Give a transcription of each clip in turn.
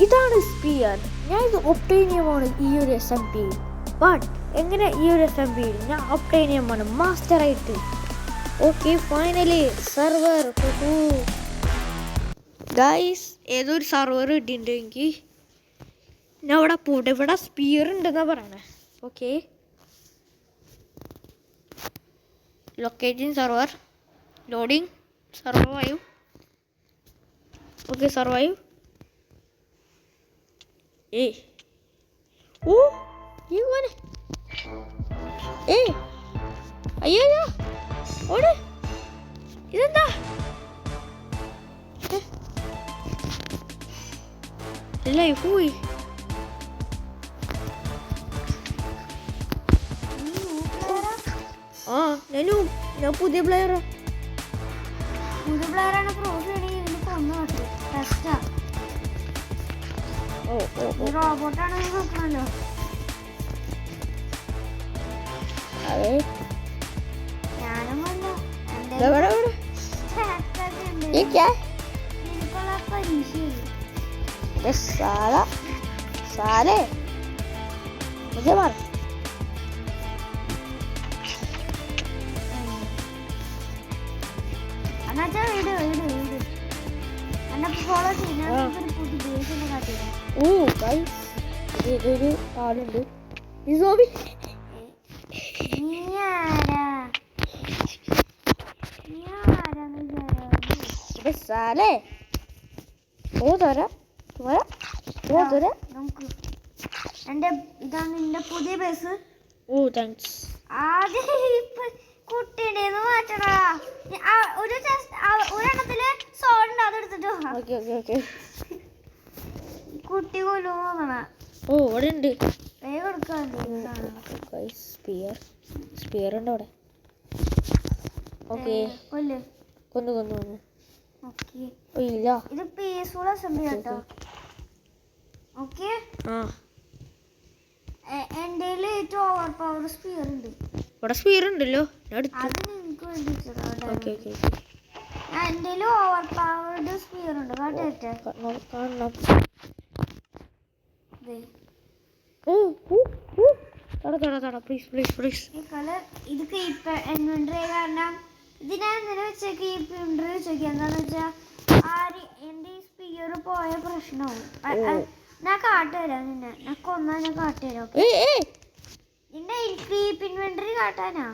ഇതാണ് സ്പിയർ. ഞാൻ ഇത് ഒപ്റ്റേനിയമാണ് ഈ ഒരു SMP. ബട്ട് എങ്ങനെ ഈ ഒരു SMP ഞാൻ ഒപ്റ്റേനിയമാണ് മാസ്റ്ററായിട്ട്. Okay, finally server guys. ഏതൊരു സെർവർ കിട്ടിയിട്ടുണ്ട് എനിക്ക്. ഞാൻ ഇവിടെ പോട്ടെ. ഇവിടെ സ്പിയർ ഉണ്ടെന്നാണ് പറയണേ. Okay, locating server, loading, survive. Okay, survive. ഓ ഈ മോനെ. അയ്യോ ഓട്. ഇതെന്താ? ലൈഫ് പോയി. ആ ഞാൻ പുതിയ പ്ലെയറാണ്. പ്രൂഫ് റോബോട്ടാണ് നോക്കണല്ലോ. അതെ, ഞാനും വന്നു. साले मुझे मार. ഇതൊരു ആളുണ്ട്. साले वो तोरा तुम्हारा वो तोरा. ഇതാണ് എന്റെ പുതിയ ബസ്. ഓ താങ്ക്സ്. ആദ്യം കുട്ടീനെ മാറ്റണ ഒരെണ്ണത്തില് സോളുണ്ട്, അതെടുത്തിട്ടോ. കുട്ടി കൊല്ലു തോന്നണ. ഓ ഇവിടെ ഉണ്ട്. വേഗം എടുക്കാൻ സ്പിയർ ഉണ്ട് അവിടെ. ഓക്കെ, കൊല്ല്. കൊന്നു. ഇല്ല, ഇത് പീസ്ഫുൾ അസംബ്ലി കേട്ടോ. ഓക്കെ, എന്റെ ഏറ്റവും ഓവർ പവർ സ്പിയർ ഉണ്ട്. ഇവിടെ സ്പിയർ ഉണ്ടല്ലോ. അത് നിങ്ങക്ക് വേണ്ടി എന്റെ ഓവർ പവർഡ് സ്പിയർ ഉണ്ട്. കാട്ടേറ്റെ കാണണം. പ്ലീസ്. ഇത് കീപ്പ് ഇൻവെന്ററി കാരണം ഇതിനെ എന്തിനാ വെച്ചാൽ കീപ്പ് ഇൻവെന്ററി വെച്ചോക്കി. എന്താന്ന് വെച്ചാ എന്റെ ഈ സ്പിയർ പോയ പ്രശ്നവും. ഞാൻ കാട്ടുതരാം നിന്നെ. ഞാൻ കൊന്നാ ഞാൻ കാട്ടുതരാം. നിന്റെ കീപ്പ് ഇൻവെന്ററി കാട്ടാനാ.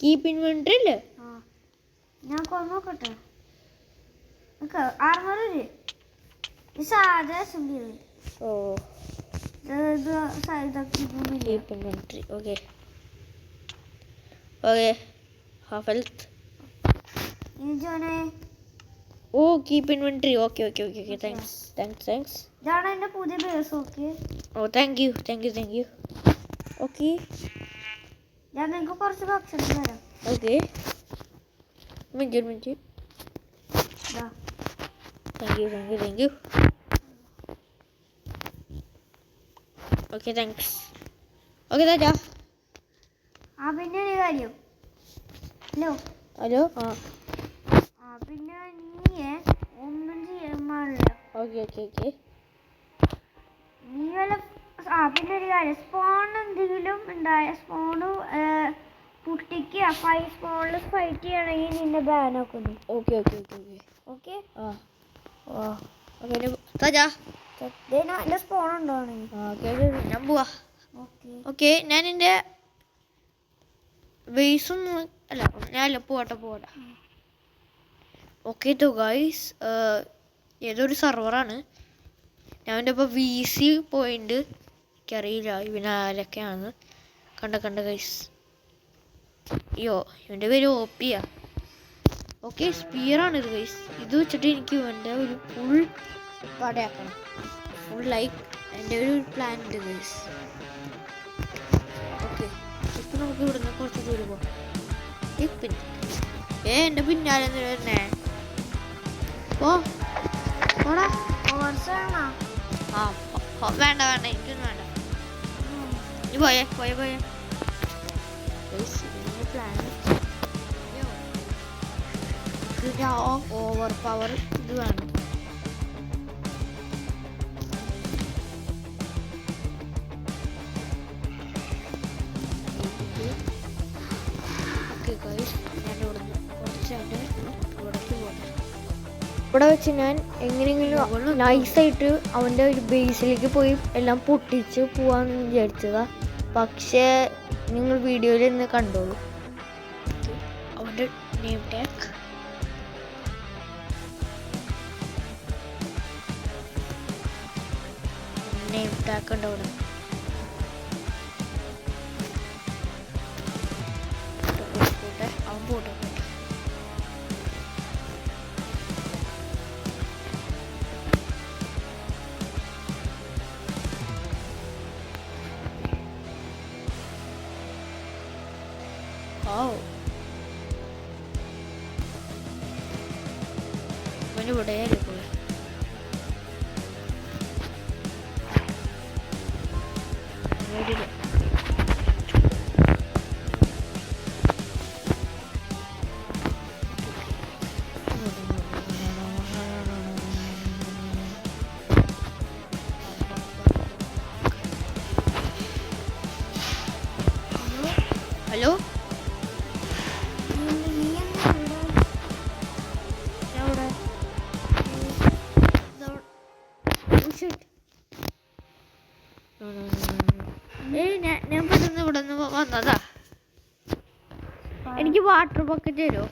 കീപ്പ് ഇൻവെന്ററി അല്ലേ? ഞാൻ കൊന്നോക്കട്ടെ. ആർമർ സാധാ assembly. Keep inventory. Okay, half health. ഓ കീപ്പ് ഇൻവെന്ററി. ഓക്കെ. താങ്ക്സ്. ഇതാണ് എന്റെ പുതിയ ബേസ്. ഓക്കെ. ഓ താങ്ക് യു. ഓക്കെ, ഞാൻ നിങ്ങൾക്ക് കുറച്ച് ഭക്ഷണം തരാം. Okay, minute. Thank you. Okay, thanks. Okay താറ്റാ. പിന്നെ ഒരു കാര്യം. ഹലോ. പിന്നെ നീ ഒന്നും ചെയ്യാൻ പാടില്ല. ഓക്കെ. നീ വല്ല പിന്നെ ഒരു കാര്യം, സ്പോൺ എന്തെങ്കിലും ഉണ്ടായ സ്പോണ് പൊട്ടിക്കുക. 5 സ്പോണിൽ ഫൈറ്റ് ചെയ്യണമെങ്കിൽ നിന്നെ ബാൻ ആക്കുന്നു. ഓക്കെ. നല്ല സ്പോൺ ഉണ്ടാവണെങ്കിൽ ഞാൻ പോവാ. ഓക്കെ, ഞാൻ എൻ്റെ ബേസൊന്നും ഞാനല്ല പോട്ടെ. ഓക്കെ ഗൈസ്, ഏതൊരു സെർവറാണ്. ഞാൻ എൻ്റെ ഇപ്പോൾ VC പോയിന്റ്. എനിക്കറിയില്ല ഇവന് ആരൊക്കെയാണ്. കണ്ട ഗൈസ്. അയ്യോ, ഇവൻ്റെ പേര് OP-യാ. Okay, സ്പിയറാണിത് guys. ഇത് വെച്ചിട്ട് എനിക്ക് ഇവൻ്റെ ഒരു ഫുൾ പടയാക്കണം. ഫുൾ ലൈക്ക് എൻ്റെ ഒരു പ്ലാൻ ഉണ്ട് ഗൈസ്. ഓക്കെ, ഇപ്പം നമുക്ക് ഇവിടുന്ന് കുറച്ച് ദൂരം പോകാം. എൻ്റെ പിന്നാലെ വരുന്നേ. പോടാ. വേണ്ട എനിക്കൊന്നും വേണ്ട. നീ പോയേ. പ്ലാൻ ഇതിൻ്റെ ആ ഓവർ പവർ ഇത് വേണം. ഓക്കെ ഗൈസ്, ഞാൻ ഇവിടുന്ന് കുറച്ച് എൻ്റെ ഇവിടേക്ക് പോകണം. ഇവിടെ വെച്ച് ഞാൻ എങ്ങനെയെങ്കിലും നൈസായിട്ട് അവൻ്റെ ഒരു ബേസിലേക്ക് പോയി എല്ലാം പൊട്ടിച്ച് പോവാന്ന് വിചാരിച്ചതാ. പക്ഷേ നിങ്ങൾ വീഡിയോയിൽ നിന്ന് കണ്ടോളൂ. അവൻ്റെ നെയിം ടാഗ് ഉണ്ട് അവിടെ. അവൻ പോട്ടെ. അവന് ഇവിടെയല്ലേ പോയി. ഹലോ, ഞാൻ പെട്ടെന്ന് ഇവിടെ നിന്ന് വന്നതാ. എനിക്ക് വാട്ടർ ബക്കറ്റ് തരുമോ?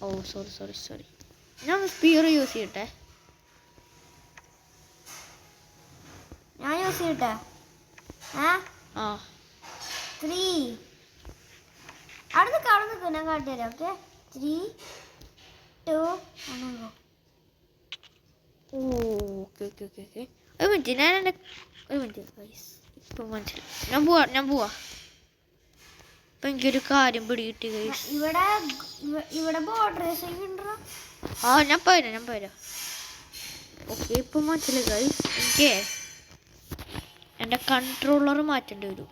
ഓ സോറി. ഞാൻ സ്പീർ യൂസ് ചെയ്യട്ടെ. ഞാൻ യൂസ് ചെയ്യട്ടെ. 3 അവിടെ നിൽക്ക് ഞാൻ കാട്ടിത്തരാം. ഓക്കെ, 3 2 1. ഓക്കെ. ഒരു മിനിറ്റ് ഗൈസ്, ഇപ്പം മനസ്സിലായി. ഞാൻ പോവാ. ഇപ്പം എനിക്കൊരു കാര്യം പിടികിട്ടി ഗൈസ്. ഇവിടെ ബോർഡർ ഉണ്ടോ? ഞാൻ പോരാ. ഓക്കെ, ഇപ്പം മനസ്സിലായി ഗൈസ്. എനിക്ക് എൻ്റെ കൺട്രോളർ മാറ്റേണ്ടി വരും.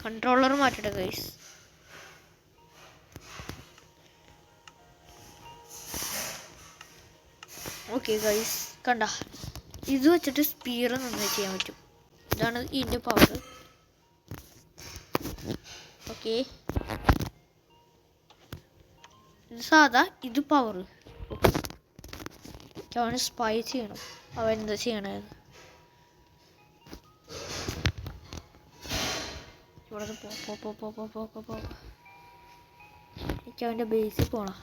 കൺട്രോളർ മാറ്റട്ടെ ഗൈസ്. ഓക്കെ ഗൈസ്, കണ്ട, ഇത് വെച്ചിട്ട് സ്പീർ നന്നായി ചെയ്യാൻ പറ്റും. ഇതാണ് ഇതിൻ്റെ പവർ. ഓക്കെ, ഇത് സാധാ, ഇത് പവർ. അവന് സ്പൈ ചെയ്യണം. അവൻ എന്താ ചെയ്യണത്? ഇവിടെ പോ. എനിക്ക് അവൻ്റെ ബേസിൽ പോണം.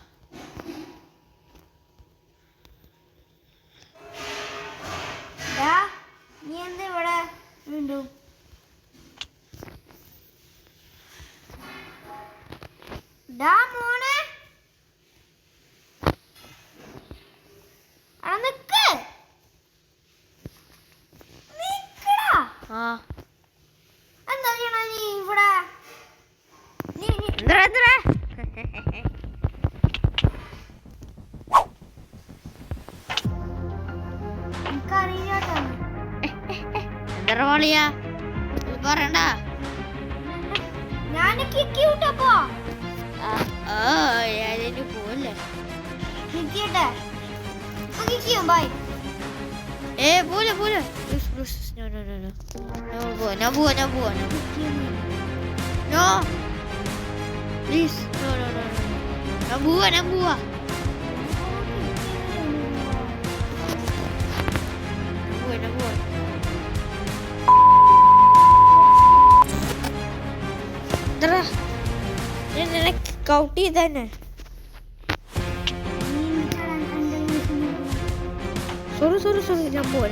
നീ എന്താ ഇവിടെ വീണ്ടും? മോനെ നിക്ക്. എന്താ ചെയ്യണ നീ ഇവിടെ? എന്തറിയാ പറയണ്ട. ഞാൻ കിക്കിട്ടപ്പോ പോവല്ലേ? കിക്കിട്ടെ ബൈ. പോലെ ഞാൻ പോവാ. No, please, no. ഞാൻ പോവാ. നിനക്ക് കൗട്ട് ചെയ്തന്നെ. സോറി, ഞാൻ പോവാ.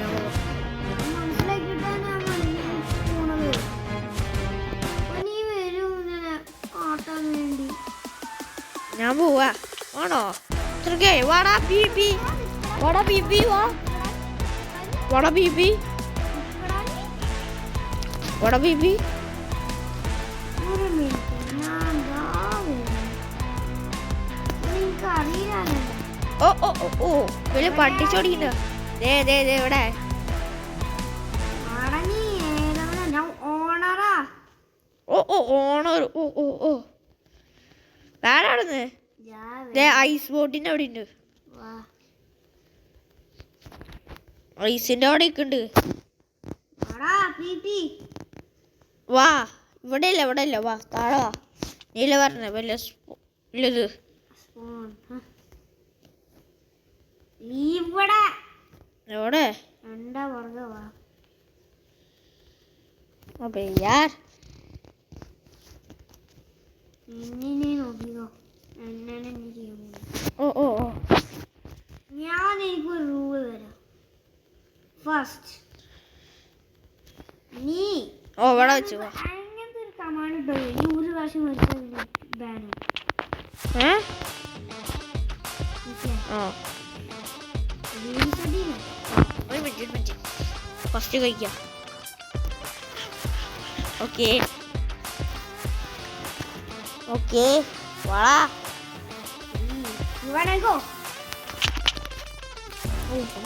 ഞാൻ പോവാ. ആണോ? വാടാ ബീബി. ഓ വലിയ പട്ടിച്ചോടിയുണ്ട്. ഇവിടെ ഓണർ ഓ ഓ ഓ വേറാടുന്ന് ഐസ് ബോട്ടിന്റെ അവിടെ ഉണ്ട്. ഐസിന്റെ അവിടെ ഉണ്ട്. വാ ഇവിടെ ഇല്ല വാ താഴെ വാ. നീല പറഞ്ഞ വല്ല ഇല്ലത് എവിടെ അപ്പൊ യാർ ഓ ഓ ഓ ഞാൻ എനിക്കൊരു റൂള് തരാം. ഫസ്റ്റ് നീ ഓ ഇവിടെ വെച്ചു വാ. അങ്ങനത്തെ ഒരു കമാൻഡ് ഇട്ടോ, നീ ഒരു പ്രാവശ്യം മേടിച്ചാൽ ബാനും. ഒരു മിനിറ്റ് ഫസ്റ്റ് കഴിക്കാം. ഓക്കെ ഓക്കെ വാ ഇവണോ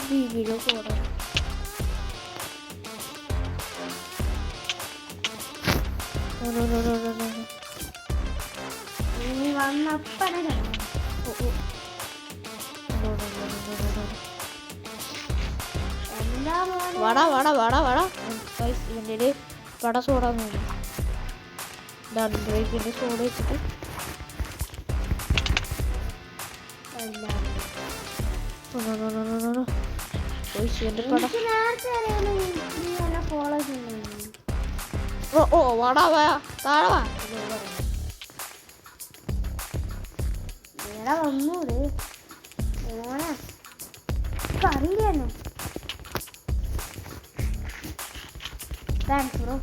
വീഡിയോ പോടാ. നീ വന്നപ്പനെ വാടാ വാടാ വാടാ വാടാ. ഇതിൻ്റെ വട സോഡ ബ്രേക്കിൻ്റെ സോഡ വെച്ചിട്ട് ഓ ഓ വാടാ വാ താഴെ വാ. വന്നൂടെ ഓണ അറിയില്ലായിരുന്നു. Thanks bro.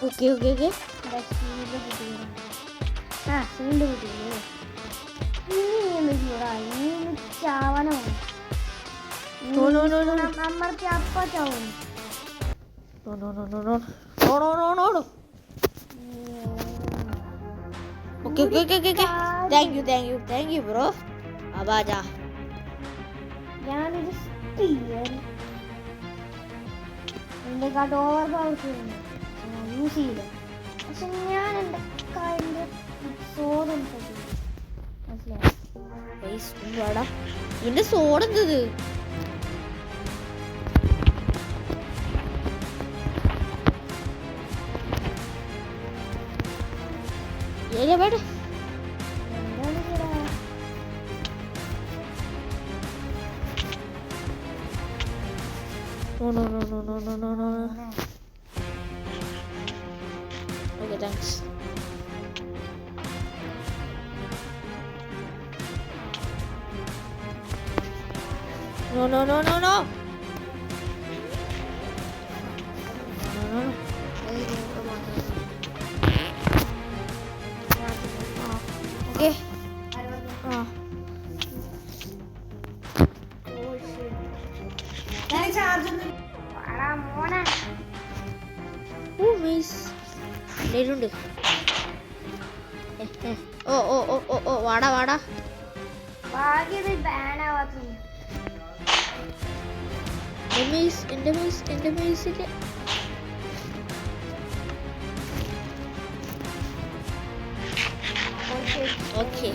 Okay okay okay ചാവനാണ് നമ്മൾക്ക് അപ്പ ചാവുന്നു. Thank you bro. Abaja. ഞാനൊരു സ്പീയർ എൻ്റെ കാട്ട് ഓവർ പവർ യൂസ് ചെയ്യില്ല. പക്ഷെ ഞാൻ എൻ്റെ കാലിൻ്റെ സോഡ് മനസ്സിലായി. ഇതിന്റെ സോഡ് എന്തത്? വേണ്ട No. Okay, thanks. No. Okay. ഉണ്ട്. ഓ വാടാ എന്റെ മീസില് ഓക്കെ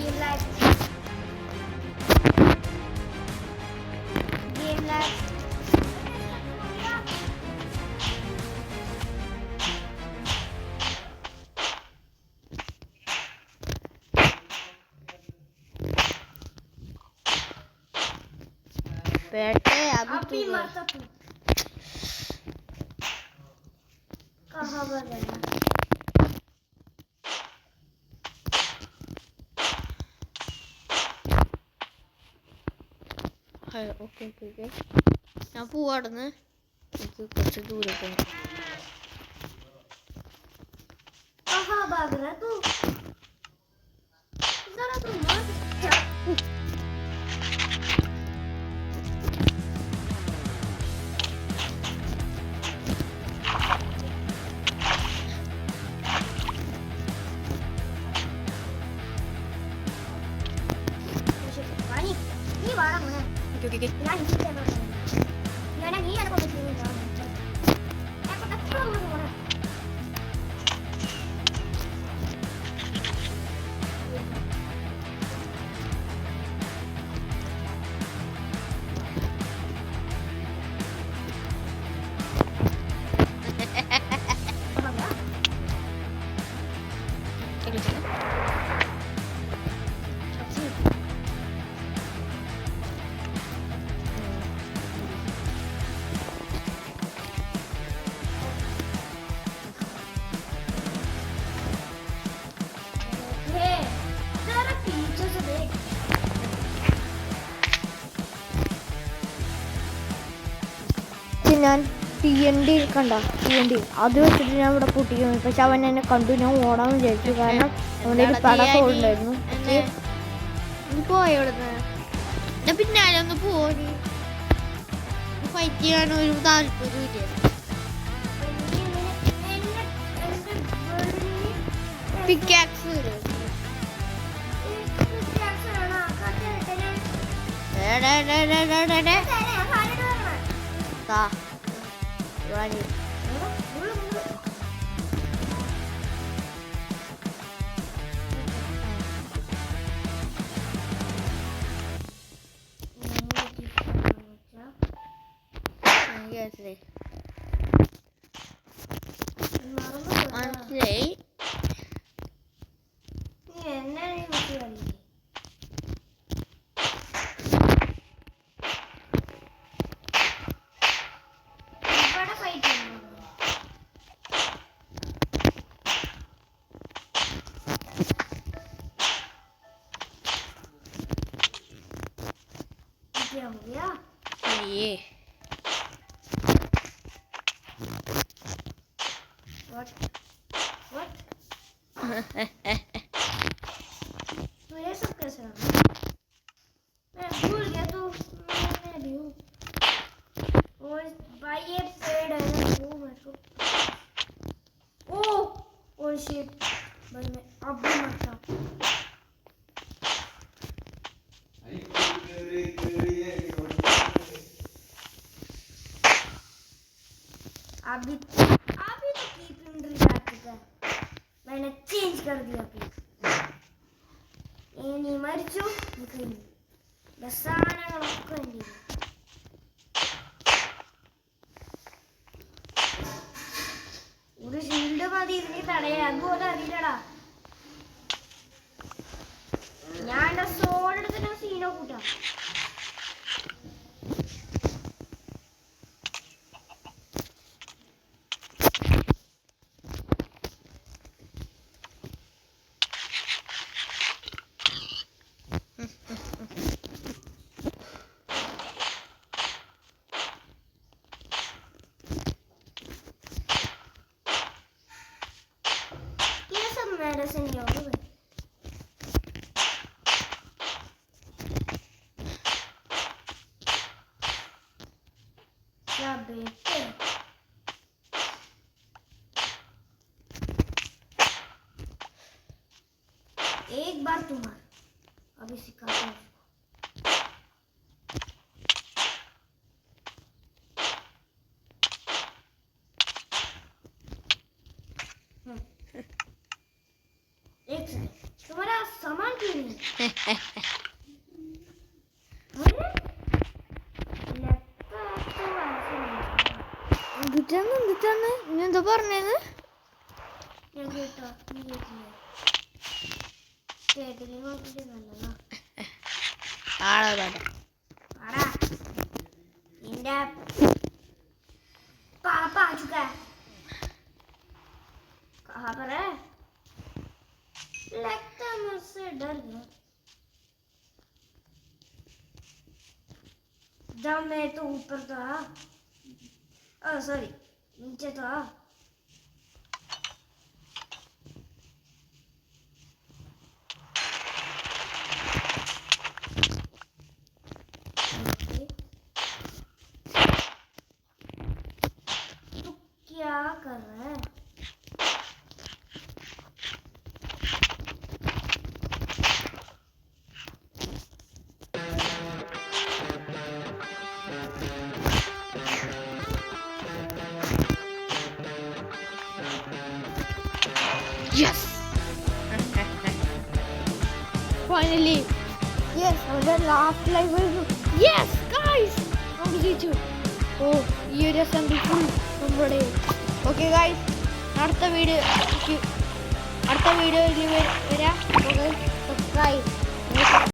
बैठे अभी तू कहाँ बना ഓക്കെ ഞാൻ പോവാടുന്ന്. എനിക്ക് കുറച്ച് ദൂരെ പോകണം. कहाँ भाग रहा तू? जरा तू मत നോക്കിക്കേ. ഞാൻ നീ അത് കൊണ്ടിട്ടില്ല. ഞാൻ TNT കണ്ട TNT അത് വെച്ചിട്ട് ഞാൻ ഇവിടെ പൊട്ടിക്കുന്നു. പക്ഷെ അവൻ എന്നെ കണ്ടു. ഞാൻ ഓടാൻ വിചാരിച്ചു, കാരണം അവൻ്റെ ഒരു പടക്കം ഉണ്ടായിരുന്നു. പോയോടുന്ന് പിന്നാലെ ഒന്ന് പോയി ഫൈറ്റ് ചെയ്യാൻ ഒരു താല്പര്യമില്ല. പിക്കാക്സ് മനസ്സിലായി. ये What? तो ये सब कैसे हुआ? मैं भूल गया तो मैं भी हूँ। और भाई ये पेड़ है ना, वो मेरे को ओह शिट भाई मैं अब भी मरता। अभी तो कीप इंट्री आ चुका है, मैंने चेंज कर दिया कीप। ये नहीं मरिച്ചു നിൽക്കുന്നു സാധനങ്ങളൊക്കെ ഉണ്ട്. ഒരു ഷീൽഡ് മതി ഇതിനെ തടയാൻ, അതുപോലെ അറിയില്ലടാ. ഞാൻ എന്റെ സോൾ എടുത്തിട്ട് സീനോ കൂട്ടാം. मेडिसिन ही होगा भाई। क्या बेटे एक बार तुम्हारा अभी सिखाता हूँ। एक सेकंड, तुम्हारा सामान क्यों नहीं? നീ എന്താ പറഞ്ഞത്? पापा आ चुका है। कहाँ पर है? लगता है मुझसे डर गया। जब मैं तो ऊपर था, सॉरी नीचे था। तो क्या कर रहा है? ഫൈനലി യെസ് അവരുടെ ലാസ്റ്റ് ലൈഫ് ആയിരുന്നു. യെസ് ഗൈസ് നമ്മൾ ജയിച്ചു. ഓ ഈ ഒരു അസംബ്ലി ഫുൾ നമ്മുടെ. ഓക്കെ ഗൈസ് അടുത്ത വീഡിയോയിൽ വരാം. സബ്സ്ക്രൈബ്.